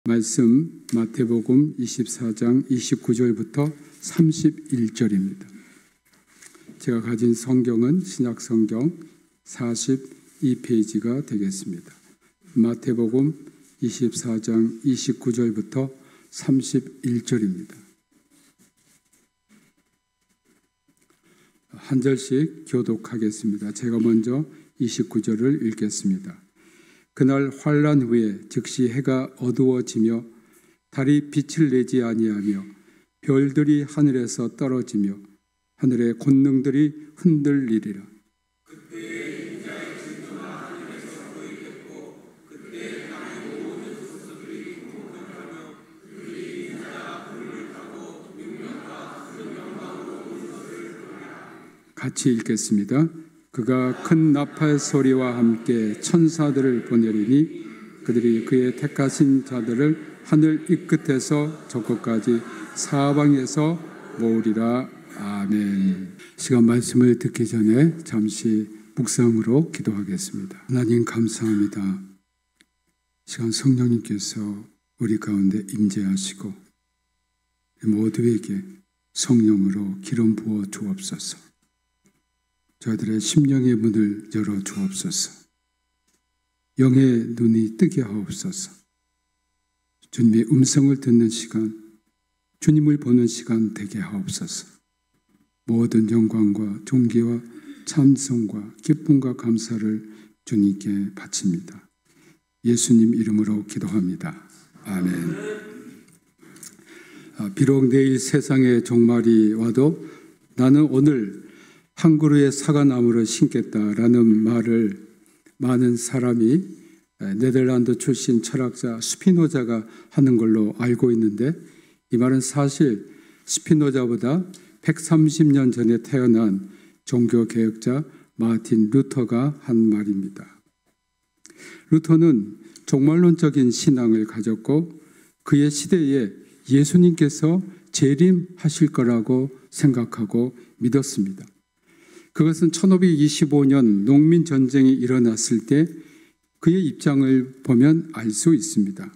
말씀 마태복음 24장 29절부터 31절입니다. 제가 가진 성경은 신약성경 42페이지가 되겠습니다. 마태복음 24장 29절부터 31절입니다. 한 절씩 교독하겠습니다. 제가 먼저 29절을 읽겠습니다. 그날 환란 후에 즉시 해가 어두워지며 달이 빛을 내지 아니하며 별들이 하늘에서 떨어지며 하늘의 권능들이 흔들리리라. 그때 인자의 진노가 하늘에서 보이겠고 그때 땅의 모든 소수들이 공격하며 그들이 인자가 불을 타고 육명과 수명강으로 온 것을 보리라. 같이 읽겠습니다. 그가 큰 나팔 소리와 함께 천사들을 보내리니 그들이 그의 택하신 자들을 하늘 이 끝에서 저 끝까지 사방에서 모으리라. 아멘. 시간 말씀을 듣기 전에 잠시 묵상으로 기도하겠습니다. 하나님 감사합니다. 시간 성령님께서 우리 가운데 임재하시고 모두에게 성령으로 기름 부어 주옵소서. 저희들의 심령의 문을 열어 주옵소서. 영의 눈이 뜨게 하옵소서. 주님의 음성을 듣는 시간, 주님을 보는 시간 되게 하옵소서. 모든 영광과 존귀와 찬송과 기쁨과 감사를 주님께 바칩니다. 예수님 이름으로 기도합니다. 아멘. 비록 내일 세상의 종말이 와도 나는 오늘 한 그루의 사과나무를 심겠다라는 말을 많은 사람이 네덜란드 출신 철학자 스피노자가 하는 걸로 알고 있는데, 이 말은 사실 스피노자보다 130년 전에 태어난 종교개혁자 마틴 루터가 한 말입니다. 루터는 종말론적인 신앙을 가졌고 그의 시대에 예수님께서 재림하실 거라고 생각하고 믿었습니다. 그것은 1525년 농민전쟁이 일어났을 때 그의 입장을 보면 알 수 있습니다.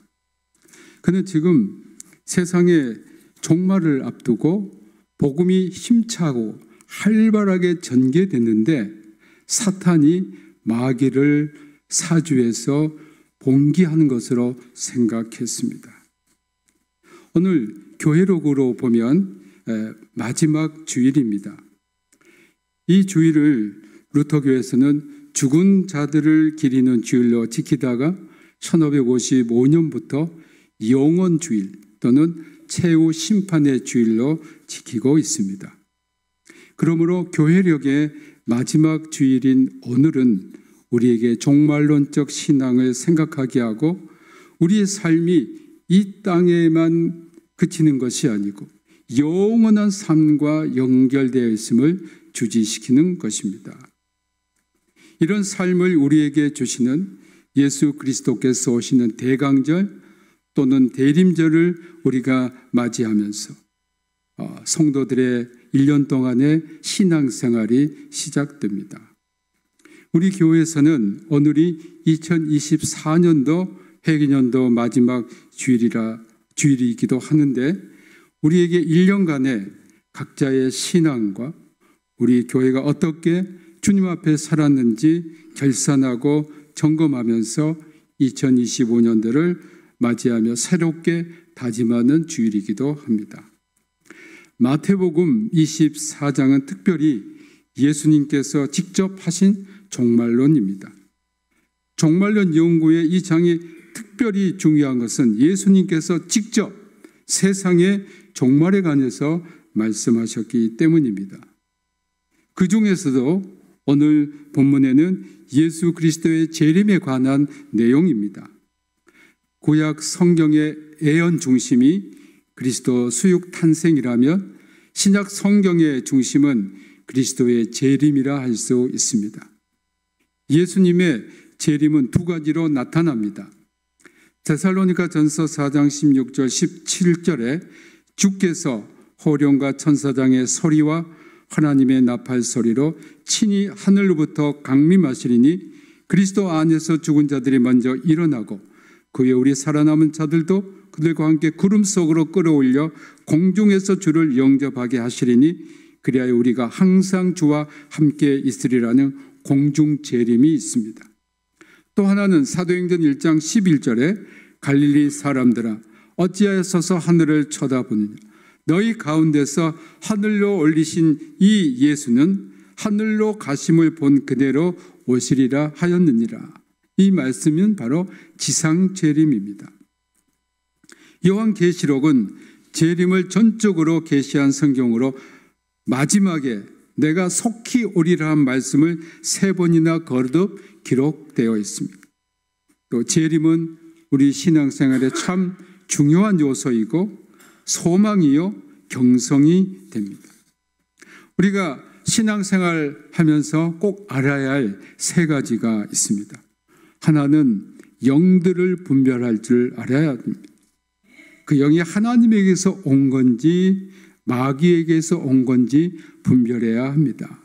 그는 지금 세상의 종말을 앞두고 복음이 힘차고 활발하게 전개됐는데 사탄이 마귀를 사주에서 봉기하는 것으로 생각했습니다. 오늘 교회록으로 보면 마지막 주일입니다. 이 주일을 루터교에서는 죽은 자들을 기리는 주일로 지키다가 1555년부터 영원 주일 또는 최후 심판의 주일로 지키고 있습니다. 그러므로 교회력의 마지막 주일인 오늘은 우리에게 종말론적 신앙을 생각하게 하고 우리의 삶이 이 땅에만 그치는 것이 아니고 영원한 삶과 연결되어 있음을 주지시키는 것입니다. 이런 삶을 우리에게 주시는 예수 그리스도께서 오시는 대강절 또는 대림절을 우리가 맞이하면서 성도들의 1년 동안의 신앙생활이 시작됩니다. 우리 교회에서는 오늘이 2024년도 회계년도 마지막 주일이기도 하는데 우리에게 1년간의 각자의 신앙과 우리 교회가 어떻게 주님 앞에 살았는지 결산하고 점검하면서 2025년도를 맞이하며 새롭게 다짐하는 주일이기도 합니다. 마태복음 24장은 특별히 예수님께서 직접 하신 종말론입니다. 종말론 연구의 이 장이 특별히 중요한 것은 예수님께서 직접 세상의 종말에 관해서 말씀하셨기 때문입니다. 그 중에서도 오늘 본문에는 예수 그리스도의 재림에 관한 내용입니다. 구약 성경의 예언 중심이 그리스도 수육 탄생이라면 신약 성경의 중심은 그리스도의 재림이라 할 수 있습니다. 예수님의 재림은 두 가지로 나타납니다. 데살로니가전서 4장 16절 17절에 주께서 호령과 천사장의 소리와 하나님의 나팔 소리로 친히 하늘로부터 강림하시리니 그리스도 안에서 죽은 자들이 먼저 일어나고 그 위에 우리 살아남은 자들도 그들과 함께 구름 속으로 끌어올려 공중에서 주를 영접하게 하시리니 그리하여 우리가 항상 주와 함께 있으리라는 공중 재림이 있습니다. 또 하나는 사도행전 1장 11절에 갈릴리 사람들아 어찌하여 서서 하늘을 쳐다보느냐 너희 가운데서 하늘로 올리신 이 예수는 하늘로 가심을 본 그대로 오시리라 하였느니라. 이 말씀은 바로 지상 재림입니다. 요한계시록은 재림을 전적으로 계시한 성경으로 마지막에 내가 속히 오리라 한 말씀을 3번이나 거듭 기록되어 있습니다. 또 재림은 우리 신앙생활에 참 중요한 요소이고 소망이요 경성이 됩니다. 우리가 신앙생활 하면서 꼭 알아야 할 3가지가 있습니다. 하나는 영들을 분별할 줄 알아야 합니다. 그 영이 하나님에게서 온 건지 마귀에게서 온 건지 분별해야 합니다.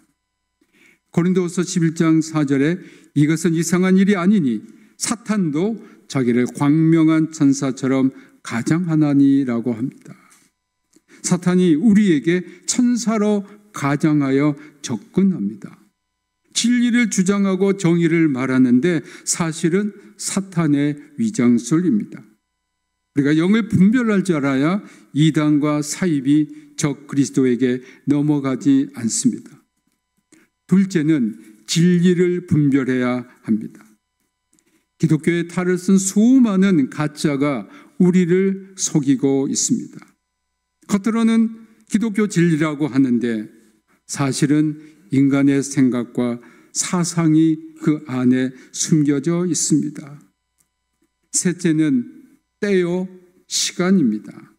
고린도후서 11장 4절에 이것은 이상한 일이 아니니 사탄도 자기를 광명한 천사처럼 가장하나니라고 합니다. 사탄이 우리에게 천사로 가장하여 접근합니다. 진리를 주장하고 정의를 말하는데 사실은 사탄의 위장술입니다. 우리가 영을 분별할 줄 알아야 이단과 사입이 적 그리스도에게 넘어가지 않습니다. 둘째는 진리를 분별해야 합니다. 기독교의 탈을 쓴 수많은 가짜가 우리를 속이고 있습니다. 겉으로는 기독교 진리라고 하는데 사실은 인간의 생각과 사상이 그 안에 숨겨져 있습니다. 셋째는 때요 시간입니다.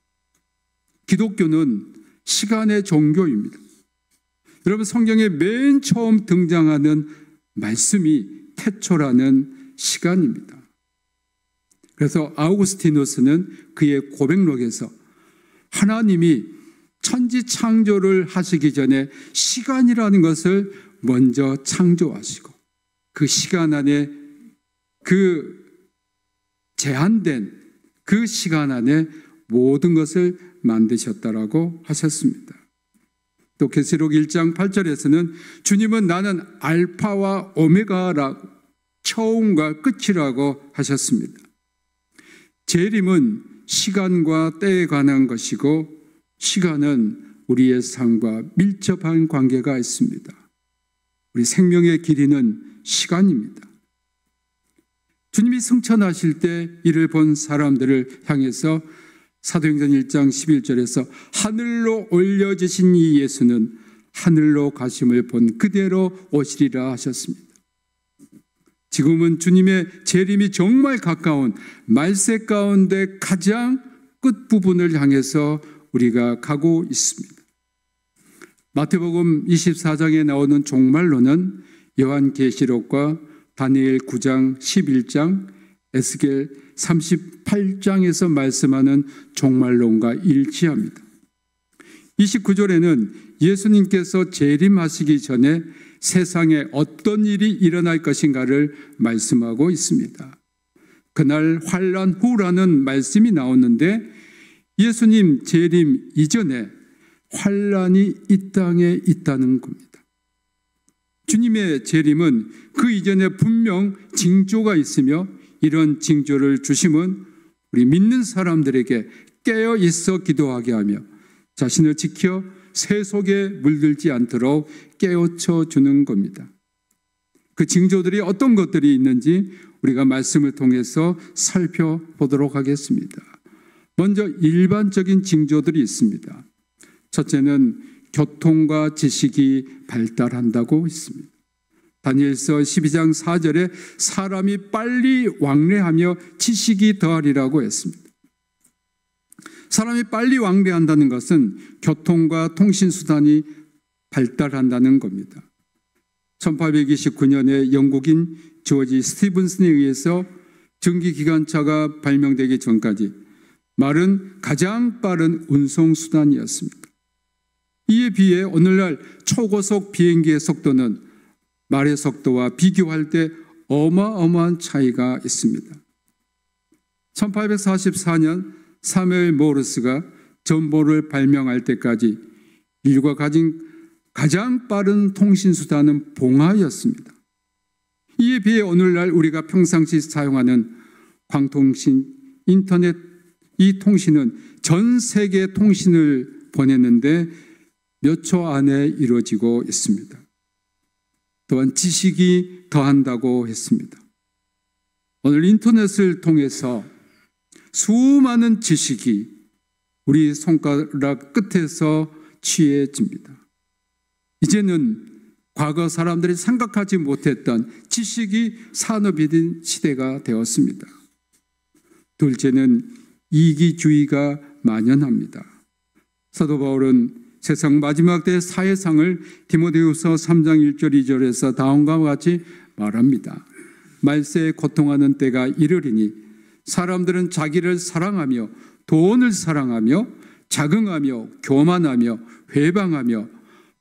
기독교는 시간의 종교입니다. 여러분 성경에 맨 처음 등장하는 말씀이 태초라는 시간입니다. 그래서 아우구스티누스는 그의 고백록에서 하나님이 천지 창조를 하시기 전에 시간이라는 것을 먼저 창조하시고 그 시간 안에 그 제한된 그 시간 안에 모든 것을 만드셨다라고 하셨습니다. 또 계시록 1장 8절에서는 주님은 나는 알파와 오메가라고 처음과 끝이라고 하셨습니다. 재림은 시간과 때에 관한 것이고 시간은 우리의 삶과 밀접한 관계가 있습니다. 우리 생명의 길이는 시간입니다. 주님이 승천하실 때 이를 본 사람들을 향해서 사도행전 1장 11절에서 하늘로 올려지신 이 예수는 하늘로 가심을 본 그대로 오시리라 하셨습니다. 지금은 주님의 재림이 정말 가까운 말세 가운데 가장 끝부분을 향해서 우리가 가고 있습니다. 마태복음 24장에 나오는 종말론은 요한계시록과 다니엘 9장 11장 에스겔 38장에서 말씀하는 종말론과 일치합니다. 29절에는 예수님께서 재림하시기 전에 세상에 어떤 일이 일어날 것인가를 말씀하고 있습니다. 그날 환난 후라는 말씀이 나오는데 예수님 재림 이전에 환난이 이 땅에 있다는 겁니다. 주님의 재림은 그 이전에 분명 징조가 있으며 이런 징조를 주심은 우리 믿는 사람들에게 깨어 있어 기도하게 하며 자신을 지켜 새 속에 물들지 않도록 깨우쳐 주는 겁니다. 그 징조들이 어떤 것들이 있는지 우리가 말씀을 통해서 살펴보도록 하겠습니다. 먼저 일반적인 징조들이 있습니다. 첫째는 교통과 지식이 발달한다고 있습니다. 다니엘서 12장 4절에 사람이 빨리 왕래하며 지식이 더하리라고 했습니다. 사람이 빨리 왕래한다는 것은 교통과 통신수단이 발달한다는 겁니다. 1829년에 영국인 조지 스티븐슨에 의해서 전기기관차가 발명되기 전까지 말은 가장 빠른 운송수단이었습니다. 이에 비해 오늘날 초고속 비행기의 속도는 말의 속도와 비교할 때 어마어마한 차이가 있습니다. 1844년 사무엘 모르스가 전보를 발명할 때까지 인류가 가진 가장 빠른 통신수단은 봉화였습니다. 이에 비해 오늘날 우리가 평상시 사용하는 광통신, 인터넷, 이 통신은 전 세계 통신을 보냈는데 몇 초 안에 이루어지고 있습니다. 또한 지식이 더한다고 했습니다. 오늘 인터넷을 통해서 수많은 지식이 우리 손가락 끝에서 취해집니다. 이제는 과거 사람들이 생각하지 못했던 지식이 산업이 된 시대가 되었습니다. 둘째는 이기주의가 만연합니다. 사도 바울은 세상 마지막 때의 사회상을 디모데후서 3장 1절 2절에서 다음과 같이 말합니다. 말세에 고통하는 때가 이르리니 사람들은 자기를 사랑하며 돈을 사랑하며 자긍하며 교만하며 회방하며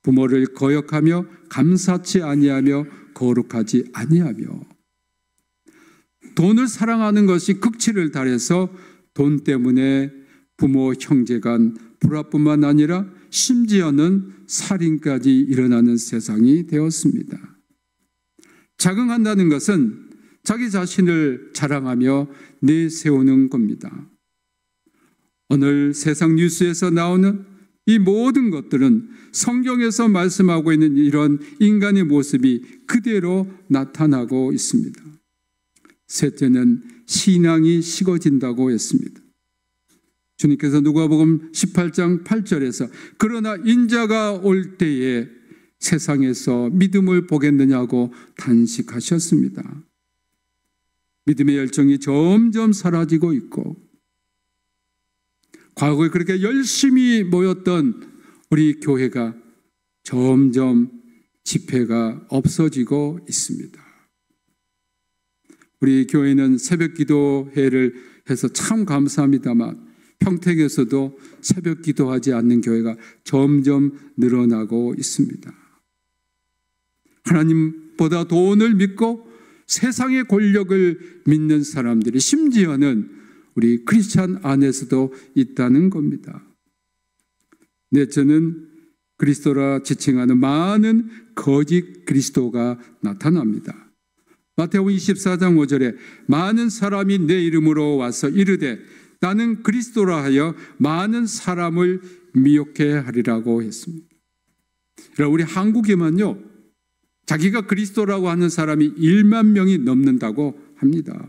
부모를 거역하며 감사치 아니하며 거룩하지 아니하며. 돈을 사랑하는 것이 극치를 달해서 돈 때문에 부모 형제 간 불화뿐만 아니라 심지어는 살인까지 일어나는 세상이 되었습니다. 자긍한다는 것은 자기 자신을 자랑하며 내세우는 겁니다. 오늘 세상 뉴스에서 나오는 이 모든 것들은 성경에서 말씀하고 있는 이런 인간의 모습이 그대로 나타나고 있습니다. 셋째는 신앙이 식어진다고 했습니다. 주님께서 누가복음 18장 8절에서 그러나 인자가 올 때에 세상에서 믿음을 보겠느냐고 단식하셨습니다. 믿음의 열정이 점점 사라지고 있고 과거에 그렇게 열심히 모였던 우리 교회가 점점 집회가 없어지고 있습니다. 우리 교회는 새벽 기도회를 해서 참 감사합니다만 평택에서도 새벽 기도하지 않는 교회가 점점 늘어나고 있습니다. 하나님보다 돈을 믿고 세상의 권력을 믿는 사람들이 심지어는 우리 크리스찬 안에서도 있다는 겁니다. 넷째는 그리스도라 지칭하는 많은 거짓 그리스도가 나타납니다. 마태복음 24장 5절에 많은 사람이 내 이름으로 와서 이르되 나는 그리스도라 하여 많은 사람을 미혹해 하리라고 했습니다. 우리 한국에만요 자기가 그리스도라고 하는 사람이 1만 명이 넘는다고 합니다.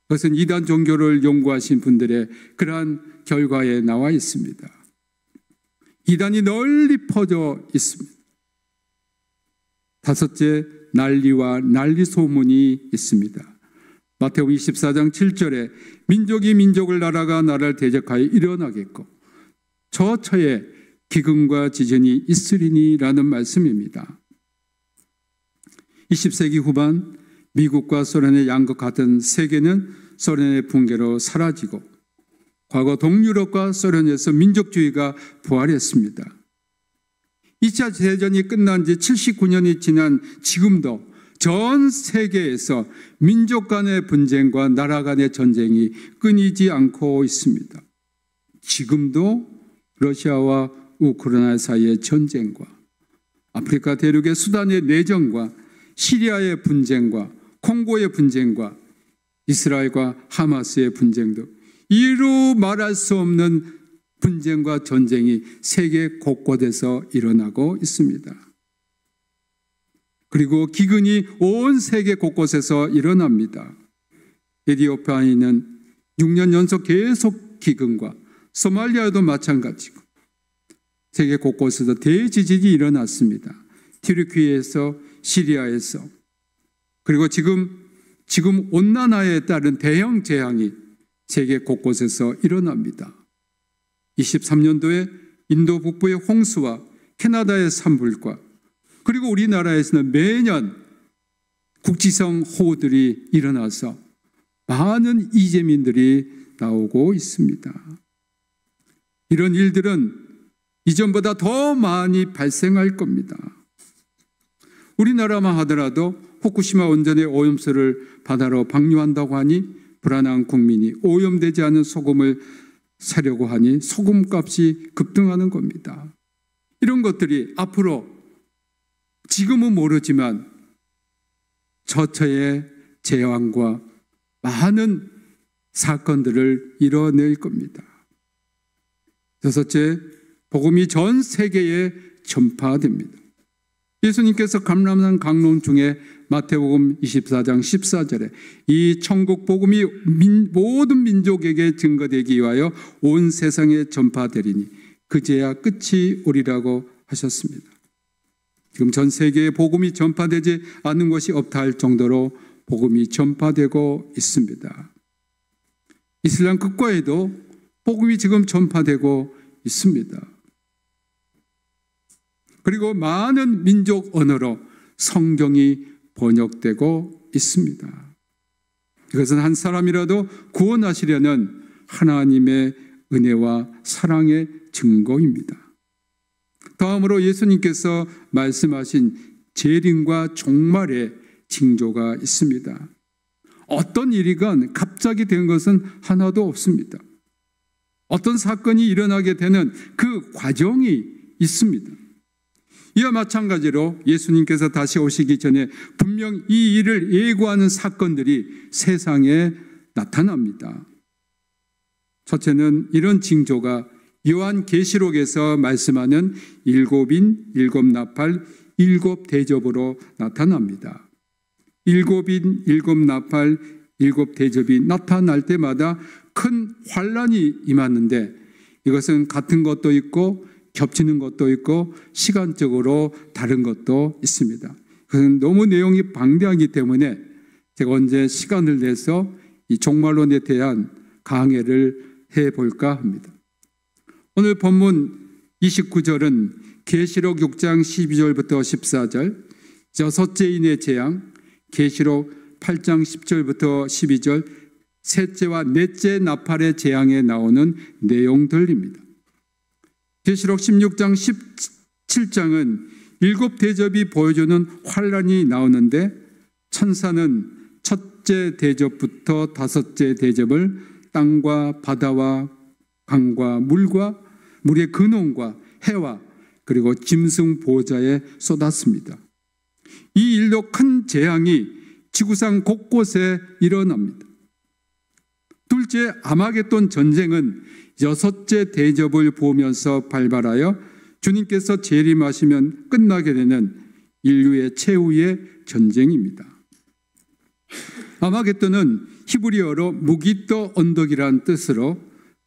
그것은 이단 종교를 연구하신 분들의 그러한 결과에 나와 있습니다. 이단이 널리 퍼져 있습니다. 다섯째, 난리와 난리 소문이 있습니다. 마태복음 24장 7절에 민족이 민족을 나라가 나라를 대적하여 일어나겠고 저처에 기근과 지진이 있으리니라는 말씀입니다. 20세기 후반 미국과 소련의 양극 같은 세계는 소련의 붕괴로 사라지고 과거 동유럽과 소련에서 민족주의가 부활했습니다. 2차 대전이 끝난 지 79년이 지난 지금도 전 세계에서 민족 간의 분쟁과 나라 간의 전쟁이 끊이지 않고 있습니다. 지금도 러시아와 우크라이나 사이의 전쟁과 아프리카 대륙의 수단의 내전과 시리아의 분쟁과 콩고의 분쟁과 이스라엘과 하마스의 분쟁도 이루 말할 수 없는 분쟁과 전쟁이 세계 곳곳에서 일어나고 있습니다. 그리고 기근이 온 세계 곳곳에서 일어납니다. 에티오피아에는 6년 연속 계속 기근과 소말리아도 마찬가지고 세계 곳곳에서 대지진이 일어났습니다. 튀르키예에서 시리아에서 그리고 지금 온난화에 따른 대형 재앙이 세계 곳곳에서 일어납니다. 23년도에 인도 북부의 홍수와 캐나다의 산불과 그리고 우리나라에서는 매년 국지성 호우들이 일어나서 많은 이재민들이 나오고 있습니다. 이런 일들은 이전보다 더 많이 발생할 겁니다. 우리나라만 하더라도 후쿠시마 원전의 오염수를 바다로 방류한다고 하니 불안한 국민이 오염되지 않은 소금을 사려고 하니 소금값이 급등하는 겁니다. 이런 것들이 앞으로 지금은 모르지만 저처의 재앙과 많은 사건들을 이뤄낼 겁니다. 여섯째, 복음이 전 세계에 전파됩니다. 예수님께서 감람산 강론 중에 마태복음 24장 14절에 이 천국 복음이 모든 민족에게 증거되기 위하여 온 세상에 전파되리니 그제야 끝이 오리라고 하셨습니다. 지금 전 세계에 복음이 전파되지 않는 것이 없다 할 정도로 복음이 전파되고 있습니다. 이슬람 국가에도 복음이 지금 전파되고 있습니다. 그리고 많은 민족 언어로 성경이 번역되고 있습니다. 이것은 한 사람이라도 구원하시려는 하나님의 은혜와 사랑의 증거입니다. 다음으로 예수님께서 말씀하신 재림과 종말의 징조가 있습니다. 어떤 일이건 갑자기 된 것은 하나도 없습니다. 어떤 사건이 일어나게 되는 그 과정이 있습니다. 이와 마찬가지로 예수님께서 다시 오시기 전에 분명 이 일을 예고하는 사건들이 세상에 나타납니다. 첫째는 이런 징조가 요한계시록에서 말씀하는 일곱인, 일곱나팔, 일곱대접으로 나타납니다. 일곱인, 일곱나팔, 일곱대접이 나타날 때마다 큰 환란이 임하는데 이것은 같은 것도 있고 겹치는 것도 있고 시간적으로 다른 것도 있습니다. 그것은 너무 내용이 방대하기 때문에 제가 언제 시간을 내서 이 종말론에 대한 강해를 해볼까 합니다. 오늘 본문 29절은 계시록 6장 12절부터 14절, 여섯째인의 재앙, 계시록 8장 10절부터 12절, 셋째와 넷째 나팔의 재앙에 나오는 내용들입니다. 계시록 16장 17장은 일곱 대접이 보여주는 환란이 나오는데 천사는 첫째 대접부터 다섯째 대접을 땅과 바다와 강과 물의 근원과 해와 그리고 짐승 보호자에 쏟았습니다. 이 일로 큰 재앙이 지구상 곳곳에 일어납니다. 둘째, 아마겟돈 전쟁은 여섯째 대접을 보면서 발발하여 주님께서 재림하시면 끝나게 되는 인류의 최후의 전쟁입니다. 아마겟돈은 히브리어로 무기또 언덕이라는 뜻으로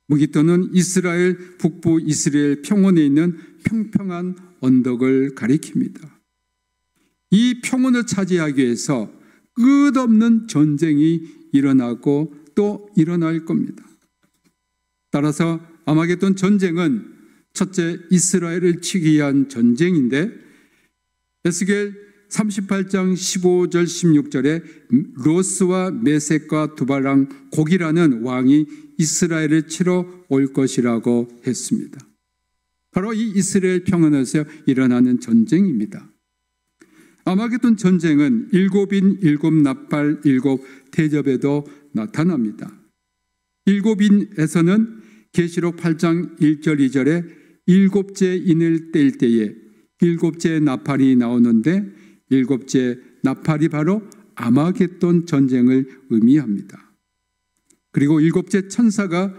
무기또는 이스라엘 북부 이스라엘 평원에 있는 평평한 언덕을 가리킵니다. 이 평원을 차지하기 위해서 끝없는 전쟁이 일어나고 또 일어날 겁니다. 따라서 아마겟돈 전쟁은 첫째 이스라엘을 치기 위한 전쟁인데 에스겔 38장 15절 16절에 로스와 메섹과 두발랑 곡이라는 왕이 이스라엘을 치러 올 것이라고 했습니다. 바로 이 이스라엘 평원에서 일어나는 전쟁입니다. 아마겟돈 전쟁은 일곱인, 일곱나팔, 일곱대접에도 나타납니다. 일곱인에서는 계시록 8장 1절 2절에 일곱째 인을 뗄 때에 일곱째 나팔이 나오는데 일곱째 나팔이 바로 아마겟돈 전쟁을 의미합니다. 그리고 일곱째 천사가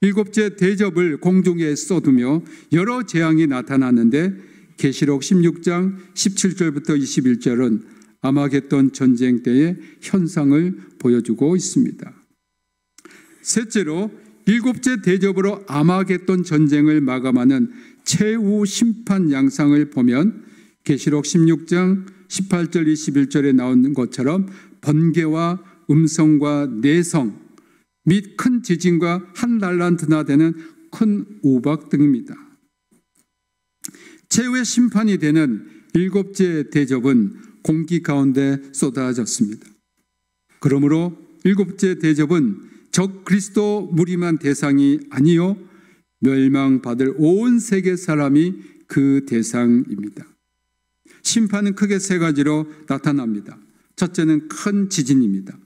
일곱째 대접을 공중에 쏟으며 여러 재앙이 나타나는데 계시록 16장 17절부터 21절은 아마겟돈 전쟁 때의 현상을 보여주고 있습니다. 셋째로 일곱째 대접으로 아마겟돈 전쟁을 마감하는 최후 심판 양상을 보면 계시록 16장 18절 21절에 나오는 것처럼 번개와 음성과 내성 및 큰 지진과 한 달란트나 되는 큰 우박 등입니다. 최후의 심판이 되는 일곱째 대접은 공기 가운데 쏟아졌습니다. 그러므로 일곱째 대접은 적 그리스도 무리만 대상이 아니요 멸망받을 온 세계 사람이 그 대상입니다. 심판은 크게 세 가지로 나타납니다. 첫째는 큰 지진입니다.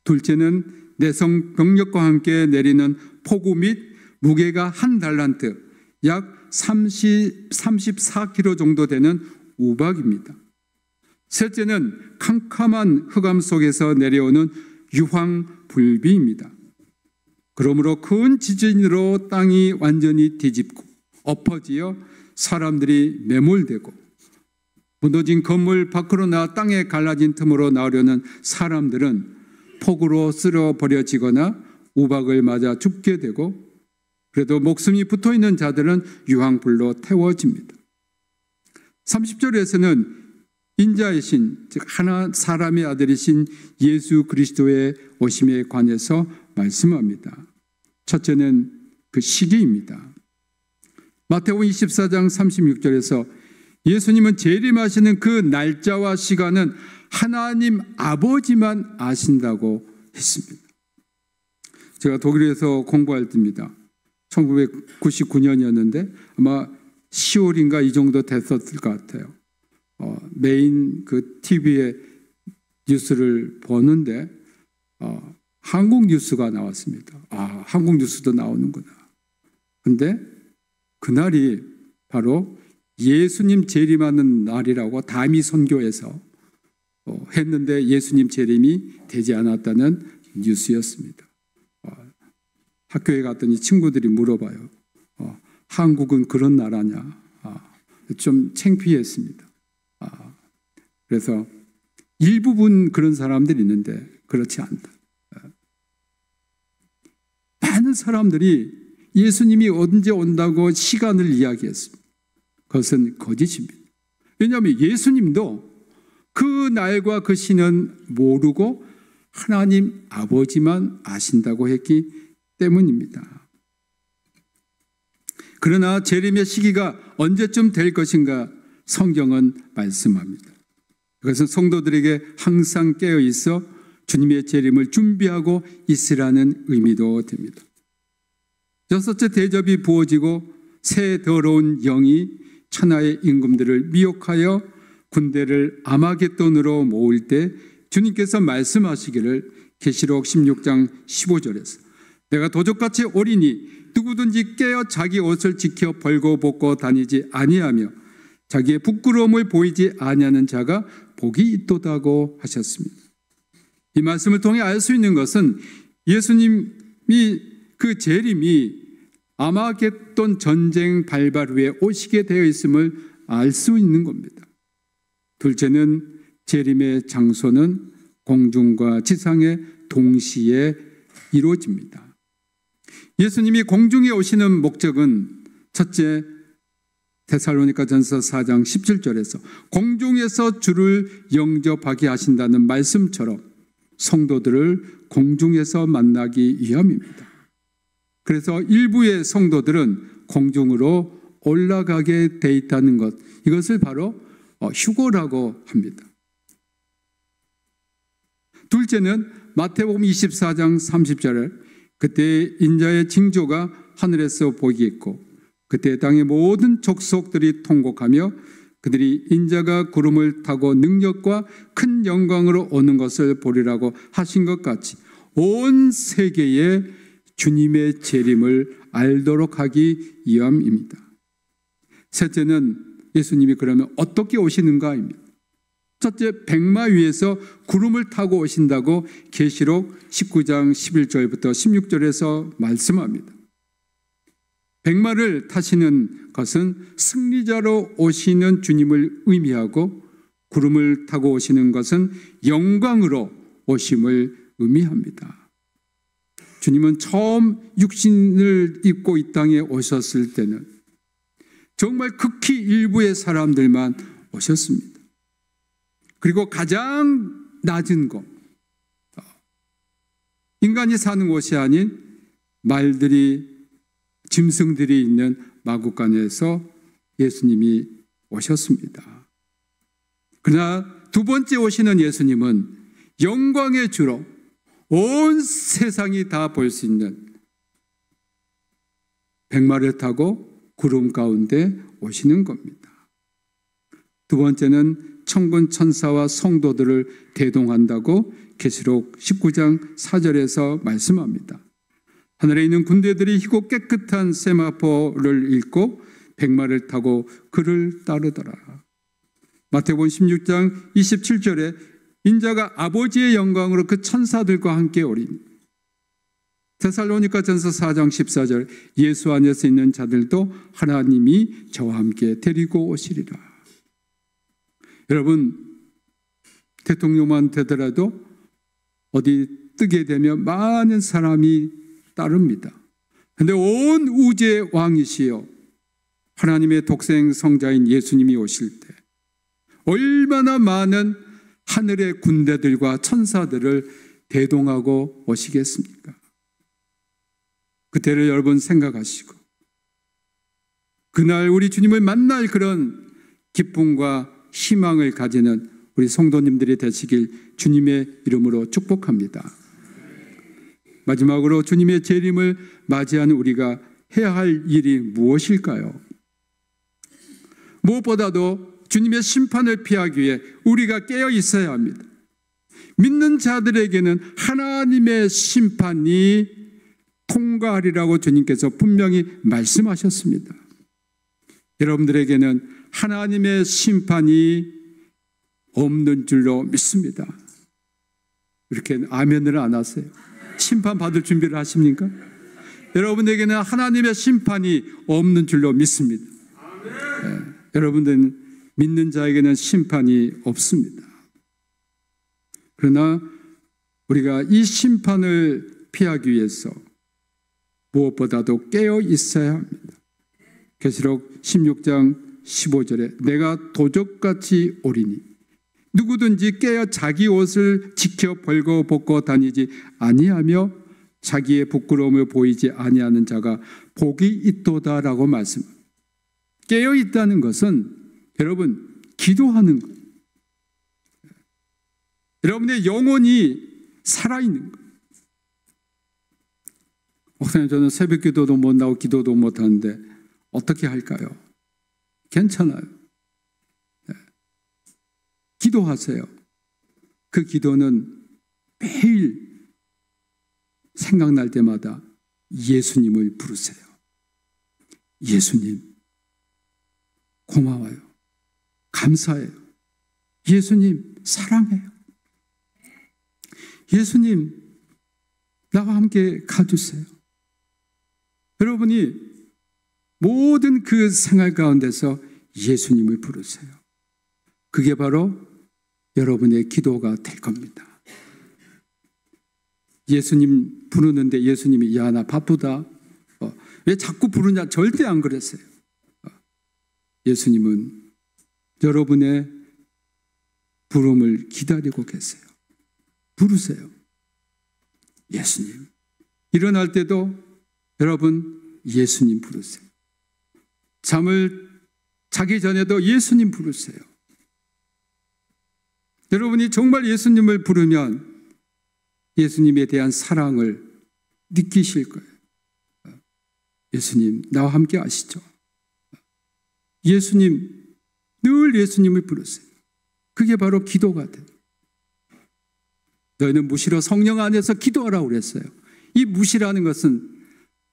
둘째는 내성 병력과 함께 내리는 폭우 및 무게가 1달란트, 약 34kg 정도 되는 우박입니다. 셋째는 캄캄한 흑암 속에서 내려오는 유황불비입니다. 그러므로 큰 지진으로 땅이 완전히 뒤집고 엎어지어 사람들이 매몰되고 무너진 건물 밖으로 나와 땅에 갈라진 틈으로 나오려는 사람들은 폭우로 쓸어버려지거나 우박을 맞아 죽게 되고, 그래도 목숨이 붙어있는 자들은 유황불로 태워집니다. 30절에서는 인자의 신, 즉 하나 사람의 아들이신 예수 그리스도의 오심에 관해서 말씀합니다. 첫째는 그 시기입니다. 마태복음 24장 36절에서 예수님은 재림하시는 그 날짜와 시간은 하나님 아버지만 아신다고 했습니다. 제가 독일에서 공부할 때입니다. 1999년이었는데 아마 10월인가 이 정도 됐었을 것 같아요. 메인 그 TV에 뉴스를 보는데 한국 뉴스가 나왔습니다. 아, 한국 뉴스도 나오는구나. 근데 그날이 바로 예수님 재림하는 날이라고 담이 선교에서 했는데 예수님 재림이 되지 않았다는 뉴스였습니다. 학교에 갔더니 친구들이 물어봐요. 한국은 그런 나라냐? 좀 창피했습니다. 그래서 일부분 그런 사람들이 있는데 그렇지 않다. 많은 사람들이 예수님이 언제 온다고 시간을 이야기했습니다. 그것은 거짓입니다. 왜냐하면 예수님도 그 날과 그 시는 모르고 하나님 아버지만 아신다고 했기 때문입니다. 그러나 재림의 시기가 언제쯤 될 것인가 성경은 말씀합니다. 그것은 성도들에게 항상 깨어 있어 주님의 재림을 준비하고 있으라는 의미도 됩니다. 여섯째 대접이 부어지고 새 더러운 영이 천하의 임금들을 미혹하여 군대를 아마겟돈으로 모을 때 주님께서 말씀하시기를 계시록 16장 15절에서 내가 도적같이 오리니 누구든지 깨어 자기 옷을 지켜 벌고 벗고 다니지 아니하며 자기의 부끄러움을 보이지 아니하는 자가 복이 있도다고 하셨습니다. 이 말씀을 통해 알 수 있는 것은 예수님이 그 재림이 아마겟돈 전쟁 발발 후에 오시게 되어 있음을 알 수 있는 겁니다. 둘째는 재림의 장소는 공중과 지상에 동시에 이루어집니다. 예수님이 공중에 오시는 목적은 첫째 데살로니가전서 4장 17절에서 공중에서 주를 영접하게 하신다는 말씀처럼 성도들을 공중에서 만나기 위함입니다. 그래서 일부의 성도들은 공중으로 올라가게 돼 있다는 것, 이것을 바로 휴거라고 합니다. 둘째는 마태복음 24장 30절에 그때 인자의 징조가 하늘에서 보이겠고 그때 땅의 모든 족속들이 통곡하며 그들이 인자가 구름을 타고 능력과 큰 영광으로 오는 것을 보리라고 하신 것 같이 온 세계에 주님의 재림을 알도록 하기 위함입니다. 셋째는 예수님이 그러면 어떻게 오시는가입니다. 첫째, 백마 위에서 구름을 타고 오신다고 계시록 19장 11절부터 16절에서 말씀합니다. 백마를 타시는 것은 승리자로 오시는 주님을 의미하고 구름을 타고 오시는 것은 영광으로 오심을 의미합니다. 주님은 처음 육신을 입고 이 땅에 오셨을 때는 정말 극히 일부의 사람들만 오셨습니다. 그리고 가장 낮은 곳, 인간이 사는 곳이 아닌 말들이, 짐승들이 있는 마구간에서 예수님이 오셨습니다. 그러나 두 번째 오시는 예수님은 영광의 주로 온 세상이 다 볼 수 있는 백마를 타고 구름 가운데 오시는 겁니다. 두 번째는 천군 천사와 성도들을 대동한다고 계시록 19장 4절에서 말씀합니다. 하늘에 있는 군대들이 희고 깨끗한 세마포를 읽고 백마를 타고 그를 따르더라. 마태복음 16장 27절에 인자가 아버지의 영광으로 그 천사들과 함께 오리니. 데살로니가전서 4장 14절 예수 안에서 있는 자들도 하나님이 저와 함께 데리고 오시리라. 여러분, 대통령만 되더라도 어디 뜨게 되면 많은 사람이 따릅니다. 그런데 온 우주의 왕이시여 하나님의 독생 성자인 예수님이 오실 때 얼마나 많은 하늘의 군대들과 천사들을 대동하고 오시겠습니까? 그때를 여러분 생각하시고 그날 우리 주님을 만날 그런 기쁨과 희망을 가지는 우리 성도님들이 되시길 주님의 이름으로 축복합니다. 마지막으로 주님의 재림을 맞이하는 우리가 해야 할 일이 무엇일까요? 무엇보다도 주님의 심판을 피하기 위해 우리가 깨어 있어야 합니다. 믿는 자들에게는 하나님의 심판이 통과하리라고 주님께서 분명히 말씀하셨습니다. 여러분들에게는 하나님의 심판이 없는 줄로 믿습니다. 이렇게 아멘을 안 하세요? 심판 받을 준비를 하십니까? 여러분에게는 하나님의 심판이 없는 줄로 믿습니다. 네, 여러분들은 믿는 자에게는 심판이 없습니다. 그러나 우리가 이 심판을 피하기 위해서 무엇보다도 깨어 있어야 합니다. 계시록 16장 15절에 내가 도적같이 오리니 누구든지 깨어 자기 옷을 지켜 벌거벗고 다니지 아니하며 자기의 부끄러움을 보이지 아니하는 자가 복이 있도다라고 말씀합니다. 깨어 있다는 것은 여러분 기도하는 것, 여러분의 영혼이 살아있는 것. 목사님, 저는 새벽 기도도 못 나오고 기도도 못 하는데 어떻게 할까요? 괜찮아요. 네. 기도하세요. 그 기도는 매일 생각날 때마다 예수님을 부르세요. 예수님, 고마워요. 감사해요. 예수님, 사랑해요. 예수님, 나와 함께 가주세요. 여러분이 모든 그 생활 가운데서 예수님을 부르세요. 그게 바로 여러분의 기도가 될 겁니다. 예수님 부르는데 예수님이 야, 나 바쁘다. 왜 자꾸 부르냐? 절대 안 그랬어요. 예수님은 여러분의 부름을 기다리고 계세요. 부르세요. 예수님. 일어날 때도 여러분 예수님 부르세요. 잠을 자기 전에도 예수님 부르세요. 여러분이 정말 예수님을 부르면 예수님에 대한 사랑을 느끼실 거예요. 예수님, 나와 함께 하시죠. 예수님, 늘 예수님을 부르세요. 그게 바로 기도가 돼요. 너희는 무시로 성령 안에서 기도하라고 그랬어요. 이 무시라는 것은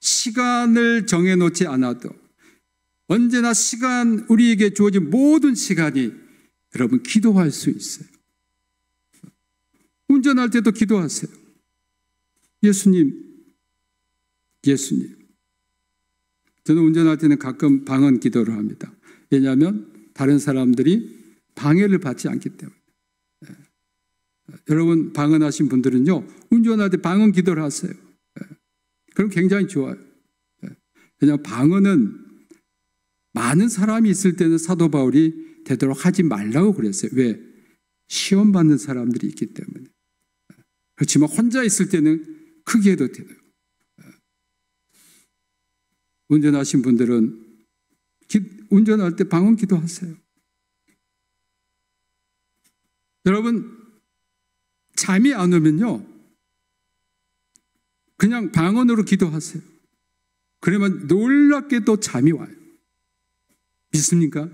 시간을 정해놓지 않아도 언제나 우리에게 주어진 모든 시간이 여러분 기도할 수 있어요. 운전할 때도 기도하세요. 예수님, 예수님. 저는 운전할 때는 가끔 방언 기도를 합니다. 왜냐하면 다른 사람들이 방해를 받지 않기 때문에. 여러분 방언하신 분들은요, 운전할 때 방언 기도를 하세요. 그럼 굉장히 좋아요. 왜냐하면 방언은 많은 사람이 있을 때는 사도 바울이 되도록 하지 말라고 그랬어요. 왜? 시험 받는 사람들이 있기 때문에. 그렇지만 혼자 있을 때는 크게 해도 돼요. 운전하신 분들은 운전할 때 방언 기도하세요. 여러분 잠이 안 오면요, 그냥 방언으로 기도하세요. 그러면 놀랍게 또 잠이 와요. 믿습니까?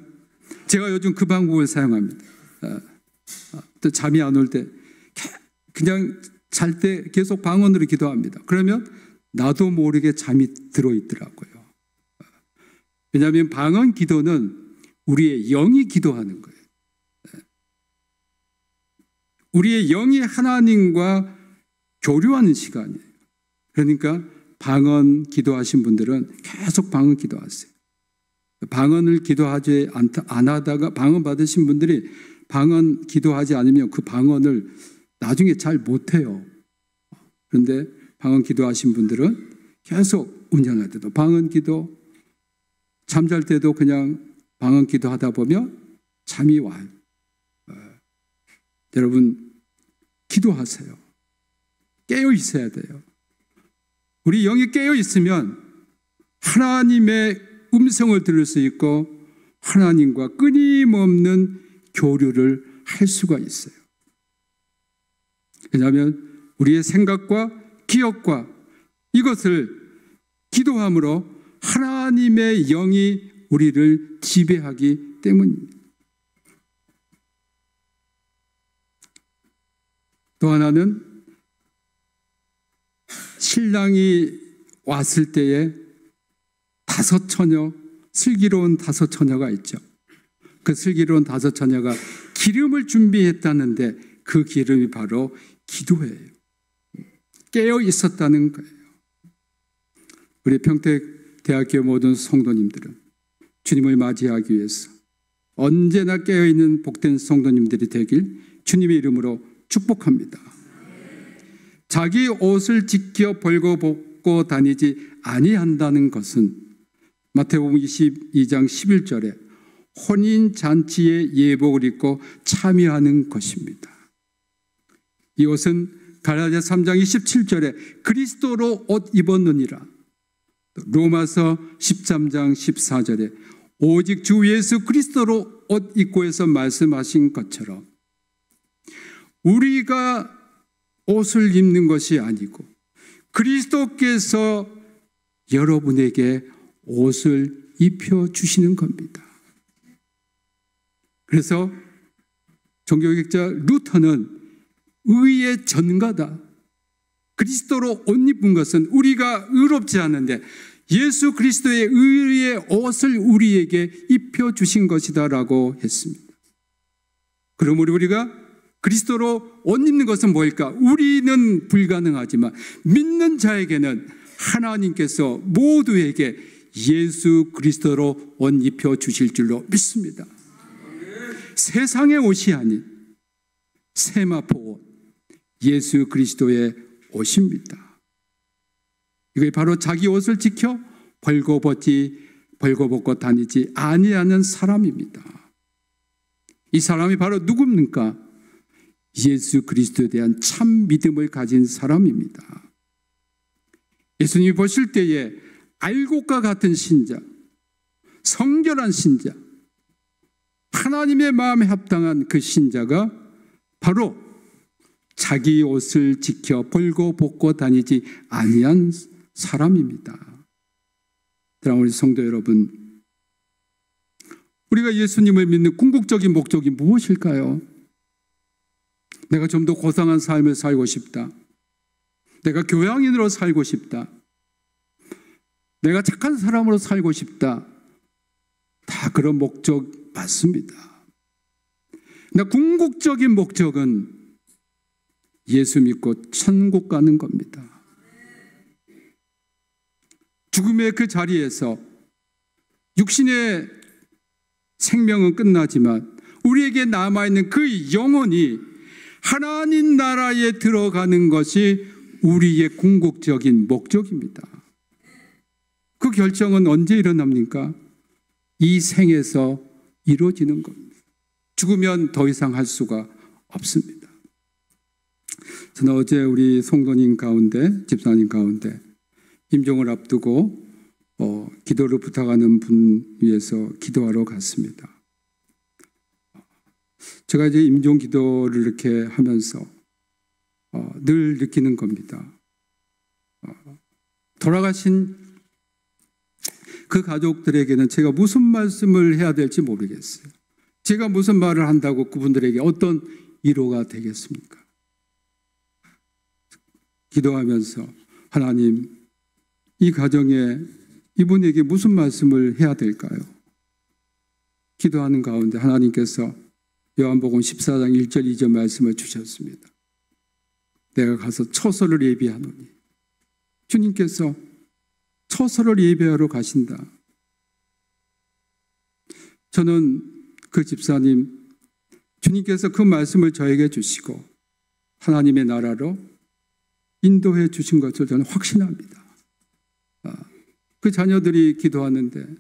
제가 요즘 그 방법을 사용합니다. 또 잠이 안 올 때 그냥 잘 때 계속 방언으로 기도합니다. 그러면 나도 모르게 잠이 들어있더라고요. 왜냐하면 방언 기도는 우리의 영이 기도하는 거예요. 우리의 영이 하나님과 교류하는 시간이에요. 그러니까 방언 기도하신 분들은 계속 방언 기도하세요. 방언을 기도하지 안 하다가 방언 받으신 분들이 방언 기도하지 않으면 그 방언을 나중에 잘 못해요. 그런데 방언 기도하신 분들은 계속 운전할 때도 방언 기도, 잠잘 때도 그냥 방언 기도하다 보면 잠이 와요. 여러분 기도하세요. 깨어 있어야 돼요. 우리 영이 깨어 있으면 하나님의 음성을 들을 수 있고 하나님과 끊임없는 교류를 할 수가 있어요. 왜냐하면 우리의 생각과 기억과 이것을 기도함으로 하나님의 영이 우리를 지배하기 때문입니다. 또 하나는 신랑이 왔을 때에 5 처녀, 슬기로운 5 처녀가 있죠. 그 슬기로운 5 처녀가 기름을 준비했다는데 그 기름이 바로 기도예요. 깨어 있었다는 거예요. 우리 평택대학교 모든 성도님들은 주님을 맞이하기 위해서 언제나 깨어있는 복된 성도님들이 되길 주님의 이름으로 축복합니다. 자기 옷을 지켜 벌거벗고 다니지 아니한다는 것은 마태복음 22장 11절에 혼인잔치의 예복을 입고 참여하는 것입니다. 이 옷은 갈라디아 3장 27절에 그리스도로 옷 입었느니라. 로마서 13장 14절에 오직 주 예수 그리스도로 옷 입고 해서 말씀하신 것처럼 우리가 옷을 입는 것이 아니고 그리스도께서 여러분에게 옷을 입혀주시는 겁니다. 그래서 종교개혁자 루터는 의의 전가다. 그리스도로 옷 입은 것은 우리가 의롭지 않은데 예수 그리스도의 의의 옷을 우리에게 입혀주신 것이다 라고 했습니다. 그러므로 우리가 그리스도로 옷 입는 것은 뭘까? 우리는 불가능하지만 믿는 자에게는 하나님께서 모두에게 예수 그리스도로 옷 입혀주실 줄로 믿습니다. 세상의 옷이 아닌 세마포 옷, 예수 그리스도의 옷입니다. 이게 바로 자기 옷을 지켜 벌거벗고 다니지 아니하는 사람입니다. 이 사람이 바로 누굽니까? 예수 그리스도에 대한 참 믿음을 가진 사람입니다. 예수님이 보실 때에 알곡과 같은 신자, 성결한 신자, 하나님의 마음에 합당한 그 신자가 바로 자기 옷을 지켜 벌거벗고 다니지 아니한 사람입니다. 사랑하는 성도 여러분, 우리가 예수님을 믿는 궁극적인 목적이 무엇일까요? 내가 좀 더 고상한 삶을 살고 싶다. 내가 교양인으로 살고 싶다. 내가 착한 사람으로 살고 싶다. 다 그런 목적 맞습니다. 그러나 궁극적인 목적은 예수 믿고 천국 가는 겁니다. 죽음의 그 자리에서 육신의 생명은 끝나지만 우리에게 남아있는 그 영혼이 하나님 나라에 들어가는 것이 우리의 궁극적인 목적입니다. 그 결정은 언제 일어납니까? 이 생에서 이루어지는 겁니다. 죽으면 더 이상 할 수가 없습니다. 저는 어제 우리 성도님 가운데, 집사님 가운데 임종을 앞두고 기도를 부탁하는 분 위해서 기도하러 갔습니다. 제가 이제 임종 기도를 이렇게 하면서 늘 느끼는 겁니다. 돌아가신 그 가족들에게는 제가 무슨 말씀을 해야 될지 모르겠어요. 제가 무슨 말을 한다고 그분들에게 어떤 위로가 되겠습니까? 기도하면서 하나님, 이 가정에 이분에게 무슨 말씀을 해야 될까요? 기도하는 가운데 하나님께서 요한복음 14장 1절 2절 말씀을 주셨습니다. 내가 가서 처소를 예비하노니. 주님께서 처소를 예배하러 가신다. 저는 그 집사님, 주님께서 그 말씀을 저에게 주시고 하나님의 나라로 인도해 주신 것을 저는 확신합니다. 그 자녀들이 기도하는데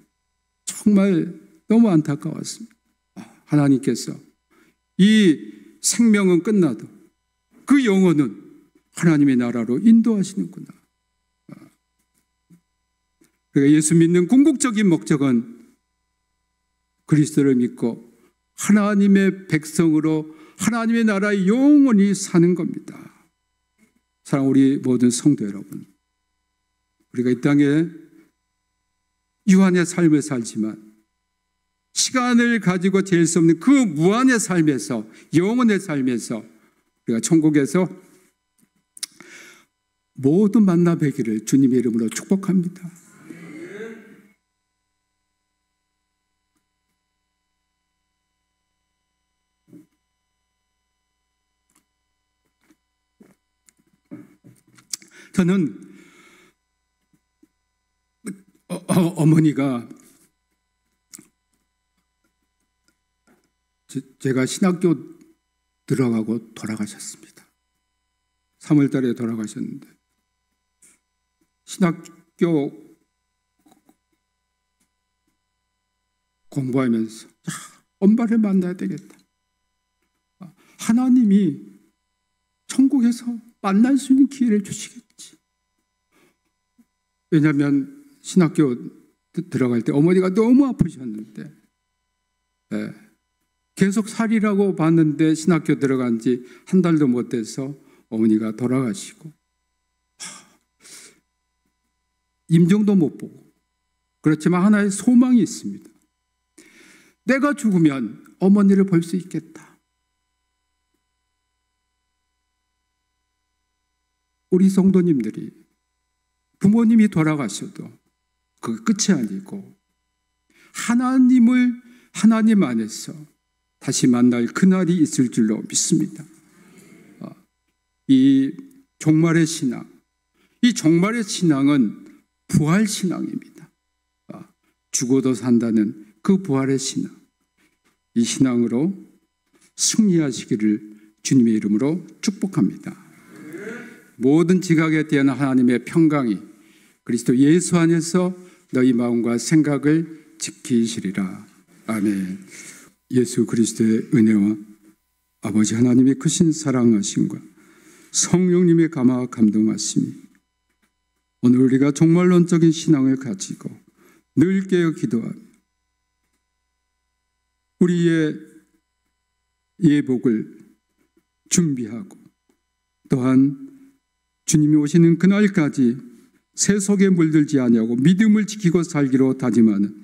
정말 너무 안타까웠습니다. 하나님께서 이 생명은 끝나도 그 영혼은 하나님의 나라로 인도하시는구나. 그러니까 예수 믿는 궁극적인 목적은 그리스도를 믿고 하나님의 백성으로 하나님의 나라에 영원히 사는 겁니다. 사랑하는 우리 모든 성도 여러분, 우리가 이 땅에 유한의 삶을 살지만 시간을 가지고 잴 수 없는 그 무한의 삶에서, 영원의 삶에서 우리가 천국에서 모두 만나 뵈기를 주님의 이름으로 축복합니다. 저는 어머니가 제가 신학교 들어가고 돌아가셨습니다. 3월 달에 돌아가셨는데 신학교 공부하면서 엄마를 만나야 되겠다. 하나님이 천국에서 만날 수 있는 기회를 주시겠지. 왜냐하면 신학교 들어갈 때 어머니가 너무 아프셨는데 계속 살이라고 봤는데 신학교 들어간 지 한 달도 못 돼서 어머니가 돌아가시고 임종도 못 보고, 그렇지만 하나의 소망이 있습니다. 내가 죽으면 어머니를 볼 수 있겠다. 우리 성도님들이 부모님이 돌아가셔도 그게 끝이 아니고 하나님 안에서 다시 만날 그날이 있을 줄로 믿습니다. 이 종말의 신앙, 이 종말의 신앙은 부활 신앙입니다. 죽어도 산다는 그 부활의 신앙, 이 신앙으로 승리하시기를 주님의 이름으로 축복합니다. 모든 지각에 대한 하나님의 평강이 그리스도 예수 안에서 너희 마음과 생각을 지키시리라. 아멘. 예수 그리스도의 은혜와 아버지 하나님의 크신 사랑하심과 성령님의 감화 감동하심이 오늘 우리가 종말론적인 신앙을 가지고 늘 깨어 기도하며 우리의 예복을 준비하고 또한 주님이 오시는 그날까지 세속에 물들지 아니하고 믿음을 지키고 살기로 다짐하는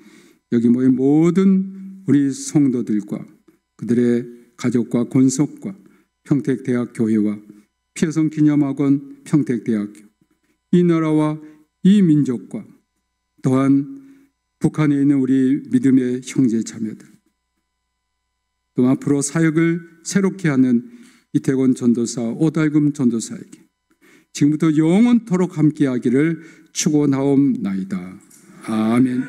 여기 모인 모든 우리 성도들과 그들의 가족과 권속과 평택대학교회와 피해성기념학원 평택대학교, 이 나라와 이 민족과 또한 북한에 있는 우리 믿음의 형제 자매들, 또 앞으로 사역을 새롭게 하는 이태권 전도사, 오달금 전도사에게 지금부터 영원토록 함께하기를 축원하옵나이다. 아멘.